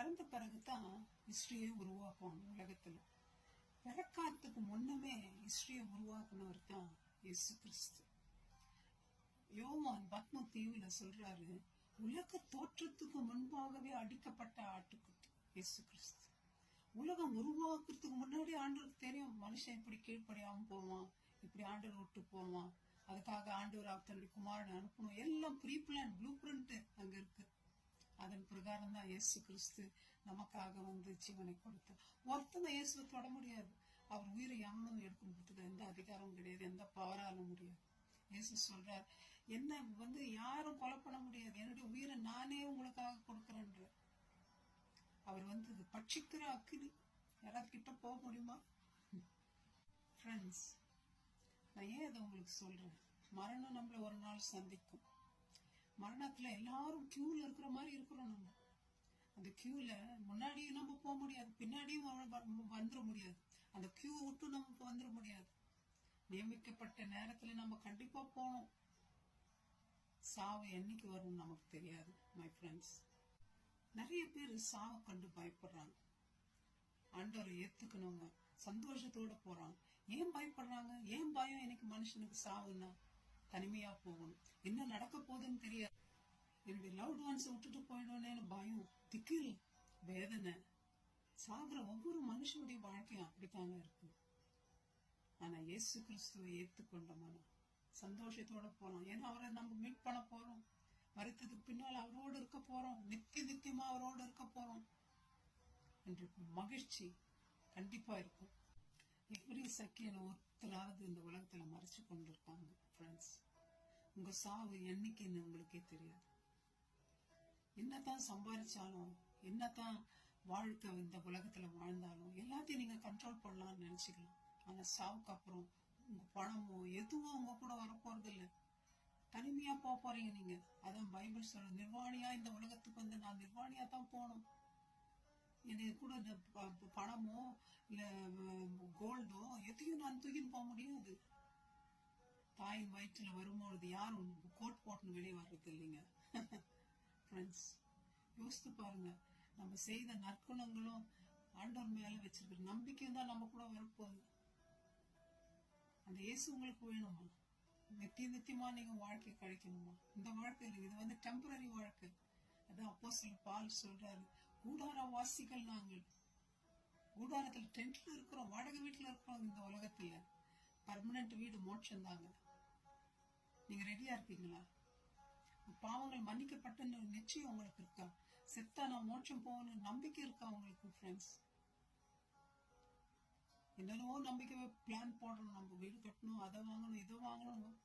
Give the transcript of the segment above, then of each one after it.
பிறந்த பிறகுதான் ஹிஸ்டரியை உருவாக்குவாங்க உலகத்துல. பிறக்காததுக்கு முன்னமே ஹிஸ்டரியை உருவாக்குனவர் தான் இயேசு கிறிஸ்து. யோவான் பத்ம தீவுல சொல்றாரு, உலக தோற்றத்துக்கு முன்பாகவே அடிக்கப்பட்ட ஆட்டுக்குட்டி இயேசு கிறிஸ்து. உலகம் உருவாக்குறதுக்கு முன்னாடி ஆண்டவருக்கு தெரியும் மனுஷன் இப்படி கீழ்ப்படியாம போவான், இப்படி ஆண்டவர் விட்டு போவான், அதுக்காக ஆண்டவர் தன்னுடைய குமாரனை அனுப்பணும். எல்லாம் ப்ரீ பிளான், ப்ளூ பிரிண்ட் அங்க இருக்கு. அதன் பிரகாரம் தான் இயேசு கிறிஸ்து நமக்காக ஜீவனை கொடுத்தார். ஒருத்தனை இயேசுவை தொட முடியாது. அவர் உயிரை யாரும் எடுக்கணும் எந்த அதிகாரமும் கிடையாது, எந்த பவராலும் முடியாது. இயேசு சொல்றார், என்ன யாரும் கொலை பண்ண முடியாது, என்னுடைய உயிரை நானே உங்களுக்காக கொடுக்கறேன்ற. அவர் பட்சிக்கிற அக்கினி. யாராவது கிட்ட போக முடியுமா? ஃப்ரெண்ட்ஸ், நான் ஏன் அதை உங்களுக்கு சொல்றேன், மரணம் நம்மள ஒரு நாள் சந்திக்கும். மரணத்துல எல்லாரும் கியூல இருக்கிற மாதிரி இருக்கிறோம். நம்ம அந்த கியூல முன்னாடியும் நம்ம போக முடியாது, பின்னாடியும் வந்துட முடியாது. அந்த கியூ விட்டு நம்ம வந்துட முடியாது. நியமிக்கப்பட்ட நேரத்துல நம்ம கண்டிப்பா போனோம். சாவு என்னைக்கு வரும் நமக்கு தெரியாது. மை ஃப்ரெண்ட்ஸ், நிறைய பேர் சாவை கண்டு பயப்படுறாங்க. ஆண்டவரை ஏத்துக்கணுங்க, சந்தோஷத்தோட போறாங்க. ஏன் பயப்படுறாங்க? ஏன் பயம்? எனக்கு மனுஷனுக்கு சாவுன்னா தனிமையா போகணும், என்ன நடக்க போகுதுன்னு தெரியாது, என்னுடைய லவ்ட் ஒன்ஸ் விட்டுட்டு போயிடுவேன்னு பயம், திக்கில், வேதனை. சாகுற ஒவ்வொரு மனுஷனுடைய வாழ்க்கையும் அப்படித்தாங்க இருக்கு. ஆனா இயேசு கிறிஸ்துவை ஏத்துக்கொண்ட மனம் சந்தோஷத்தோட போறோம். ஏன்னா அவரை நம்ம மீட் பண்ண போறோம். மரித்ததுக்கு பின்னால் அவரோடு இருக்க போறோம், நித்தியமா அவரோடு இருக்க போறோம் என்ற மகிழ்ச்சி கண்டிப்பா இருக்கும். எவ்ரி செகண்ட் ஒருத்தராவது இந்த உலகத்துல மறைச்சு கொண்டு இருக்காங்க. ஃப்ரெண்ட்ஸ், உங்க சாவு என்னைக்குன்னு உங்களுக்கே தெரியாது. என்னதான் சம்பாதிச்சாலும், என்னதான் வாழ்க்கை இந்த உலகத்துல வாழ்ந்தாலும் எல்லாத்தையும் நீங்க கண்ட்ரோல் பண்ணலாம்னு நினைச்சுக்கலாம். ஆனா சாவுக்கு அப்புறம் உங்க பணமோ எதுவும் உங்க கூட வரப்போறது இல்ல. தனிமையா போறீங்க நீங்க. அதான் பைபிள் சொல்ற, நிர்வாணியா இந்த உலகத்துக்கு நான் நிர்வாணியா தான் போகணும். எனக்கு கூட இந்த பணமோ இல்ல கோல்டோ எதையும் நான் தூக்கின்னு போக முடியாது. தாயின் வயிற்றுல வரும்பொழுது யாரும் கோட் போட்டுன்னு வெளியே வர்றது இல்லைங்க. ஃப்ரெண்ட்ஸ், யோசித்து பாருங்க, நம்ம செய்த நற்குணங்களும் ஆண்டவர் மேல வச்சிருக்கிற நம்பிக்கையும் தான் நம்ம கூட வரப்போகுது. அந்த இயேசு உங்களுக்கு வேணுமா? நித்தியமா நீங்க வாழ்க்கை கழிக்கணுமா? இந்த வாழ்க்கை இது டெம்பரரி வாழ்க்கை. அதான் அப்போஸ்தலர் பவுல் சொல்றாரு, கூடார வாசிகள் நாங்கள். கூடாரத்துல டென்ட்ல இருக்கிறோம், வாடகை வீட்டுல இருக்கிறோம். இந்த உலகத்துல பர்மனன்ட் வீடு மோட்சம் தாங்க. நீங்க ரெடியா இருக்கீங்களா? பாவங்கள் மன்னிக்கப்பட்ட நிச்சயம் உங்களுக்கு இருக்கா? செத்தா நான் மோட்சம் போகணும் நம்பிக்கை இருக்கா உங்களுக்கு? ஃப்ரெண்ட்ஸ், என்னென்னவோ நம்பிக்கை பிளான் போடணும், நம்ம வீடு கட்டணும், அதை வாங்கணும், இதை வாங்கணும்.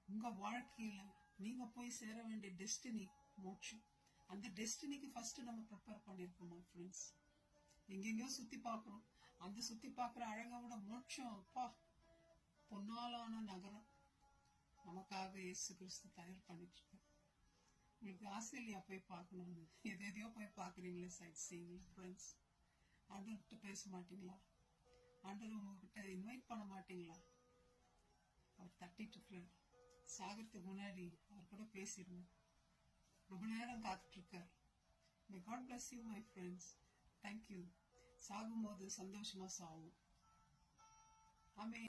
உங்க வாழ்க்கையில நீங்க போய் சேர வேண்டிய டெஸ்டினி மோட்சம். அந்த டெஸ்டினிக்கு ஃபர்ஸ்ட் நம்ம ப்ரிப்பேர் பண்ணிருக்கோமா? ஃப்ரெண்ட்ஸ், எங்கெங்கயோ சுத்தி பாக்குறோம். அந்த சுத்தி பாக்குற அழகை விட மோட்சம், அப்பா, பொன்னாலான நகரம் நமக்காக இயேசு கிறிஸ்து தயார் பண்ணிட்டு இருக்க. உங்களுக்கு ஆஸ்திரேலியா போய் பார்க்கணும்னு எதையோ போய் பாக்குறீங்களே, சைட் சீயிங். ஃப்ரெண்ட்ஸ், ஆண்டவர்கிட்ட பேச மாட்டீங்களா? ஆண்டவர் உங்ககிட்ட இன்வைட் பண்ண மாட்டீங்களா? அவர் தட்டிட்டு இருக்கிறார். சாகிறதுக்கு முன்னாடி அவர் கூட பேசிடுங்க. ரொம்ப நேரம் காத்துட்டு இருக்கார். May God bless you, my friends. Thank you. சாகும்போது சந்தோஷமா சாவும். ஆமென்.